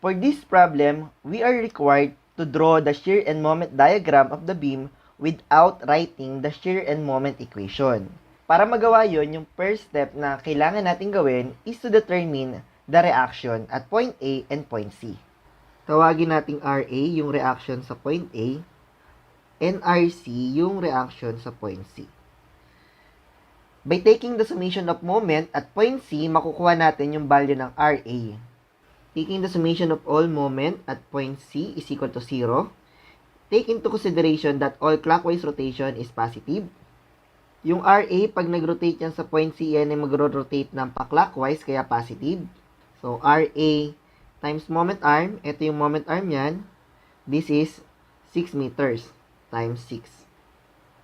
For this problem, we are required to draw the shear and moment diagram of the beam without writing the shear and moment equation. Para magawa yon, yung first step na kailangan natin gawin is to determine the reaction at point A and point C. Tawagin nating RA yung reaction sa point A and RC yung reaction sa point C. By taking the summation of moment at point C, makukuha natin yung value ng RA. Taking the summation of all moment at point C is equal to 0. Take into consideration that all clockwise rotation is positive. Yung RA, pag nag-rotate yan sa point C, yan ay mag-rotate ng pa-clockwise, kaya positive. So, RA times moment arm, ito yung moment arm yan. This is 6 meters times 6.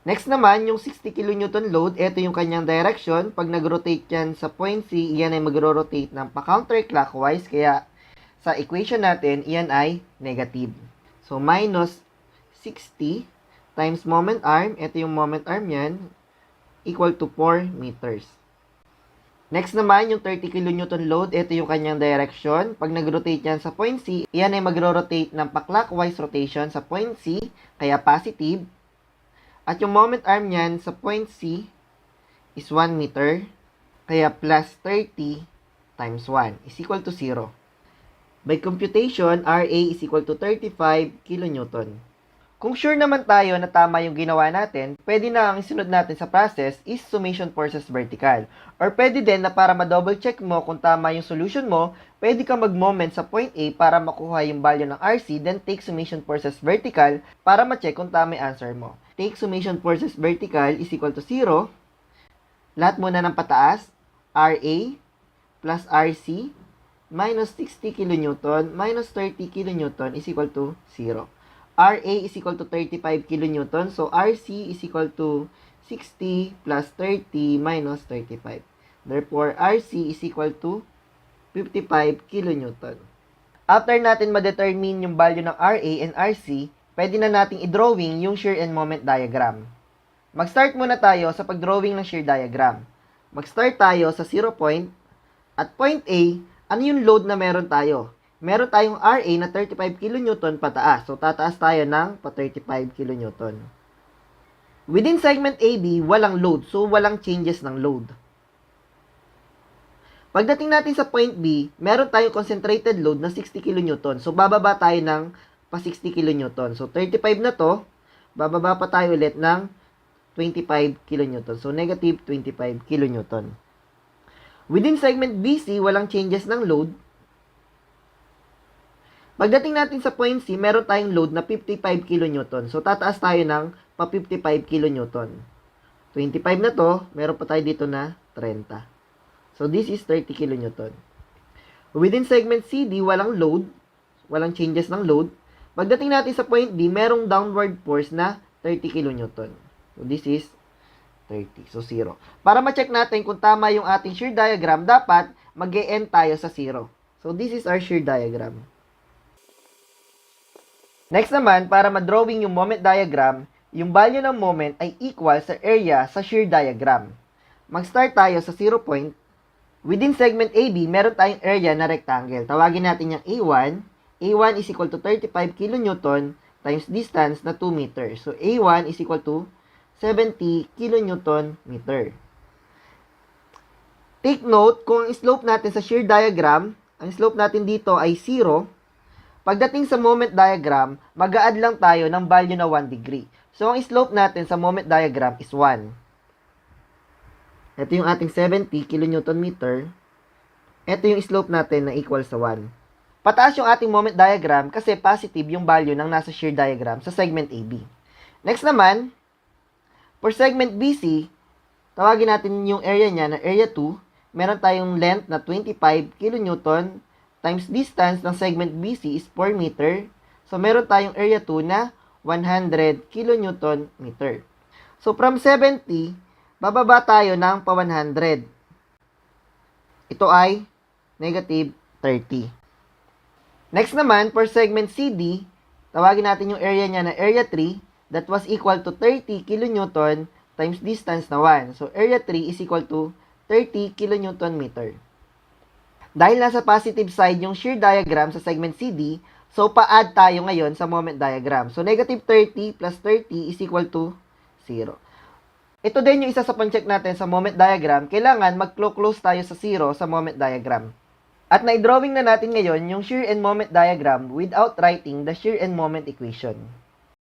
Next naman, yung 60 kN load, ito yung kanyang direction. Pag nag-rotate yan sa point C, yan ay mag-rotate ng pa-counterclockwise, kaya sa equation natin, iyan ay negative. So, minus 60 times moment arm, ito yung moment arm yan, equal to 4 meters. Next naman, yung 30 kN load, ito yung kanyang direction. Pag nag-rotate yan sa point C, iyan ay mag-rotate ng pa-clockwise rotation sa point C, kaya positive. At yung moment arm yan sa point C is 1 meter, kaya plus 30 times 1 is equal to 0. By computation, RA is equal to 35 kN. Kung sure naman tayo na tama yung ginawa natin, pwede na ang isunod natin sa process is summation forces vertical. Or pwede din na para ma-double check mo kung tama yung solution mo, pwede ka mag-moment sa point A para makuha yung value ng RC, then take summation forces vertical para ma-check kung tama yung answer mo. Take summation forces vertical is equal to 0. Lahat muna ng pataas, RA plus RC minus 60 kN minus 30 kN is equal to 0. RA is equal to 35 kN. So, RC is equal to 60 plus 30 minus 35. Therefore, RC is equal to 55 kN. After natin ma-determine yung value ng RA and RC, pwede na nating i-drawing yung shear and moment diagram. Mag-start muna tayo sa pag-drawing ng shear diagram. Mag-start tayo sa 0 point. At point A, ano yung load na meron tayo? Meron tayong RA na 35 kN pataas. So, tataas tayo ng pa 35 kN. Within segment AB, walang load. So, walang changes ng load. Pagdating natin sa point B, meron tayong concentrated load na 60 kN. So, bababa tayo ng pa 60 kN. So, 35 na to, bababa pa tayo ulit ng 25 kN. So, negative 25 kN. Within segment BC, walang changes ng load. Pagdating natin sa point C, meron tayong load na 55 kN. So, tataas tayo ng pa 55 kN. 25 na to, meron pa tayo dito na 30. So, this is 30 kN. Within segment CD, walang load. Walang changes ng load. Pagdating natin sa point D, merong downward force na 30 kN. So, this is 30. So, 0. Para ma-check natin kung tama yung ating shear diagram, dapat mag-e-end tayo sa 0. So, this is our shear diagram. Next naman, para ma-drawing yung moment diagram, yung value ng moment ay equal sa area sa shear diagram. Mag-start tayo sa 0 point. Within segment AB, meron tayong area na rectangle. Tawagin natin yung A1. A1 is equal to 35 kN times distance na 2 meters. So, A1 is equal to 70 kN meter. Take note, kung ang slope natin sa shear diagram, ang slope natin dito ay 0, pagdating sa moment diagram, mag-a-add lang tayo ng value na 1 degree. So, ang slope natin sa moment diagram is 1. Ito yung ating 70 kN meter. Ito yung slope natin na equal sa 1. Pataas yung ating moment diagram kasi positive yung value ng nasa shear diagram sa segment AB. Next naman, for segment BC, tawagin natin yung area niya na area 2. Meron tayong length na 25 kN times distance ng segment BC is 4 meter. So, meron tayong area 2 na 100 kN meter. So, from 70, bababa tayo ng pa 100. Ito ay negative 30. Next naman, for segment CD, tawagin natin yung area niya na area 3. That was equal to 30 kN times distance na 1. So, area 3 is equal to 30 kN meter. Dahil nasa positive side yung shear diagram sa segment CD, so pa-add tayo ngayon sa moment diagram. So negative 30 plus 30 is equal to 0. Ito din yung isa sa pan-check natin sa moment diagram. Kailangan mag-close tayo sa 0 sa moment diagram. At na-drawing na natin ngayon yung shear and moment diagram without writing the shear and moment equation.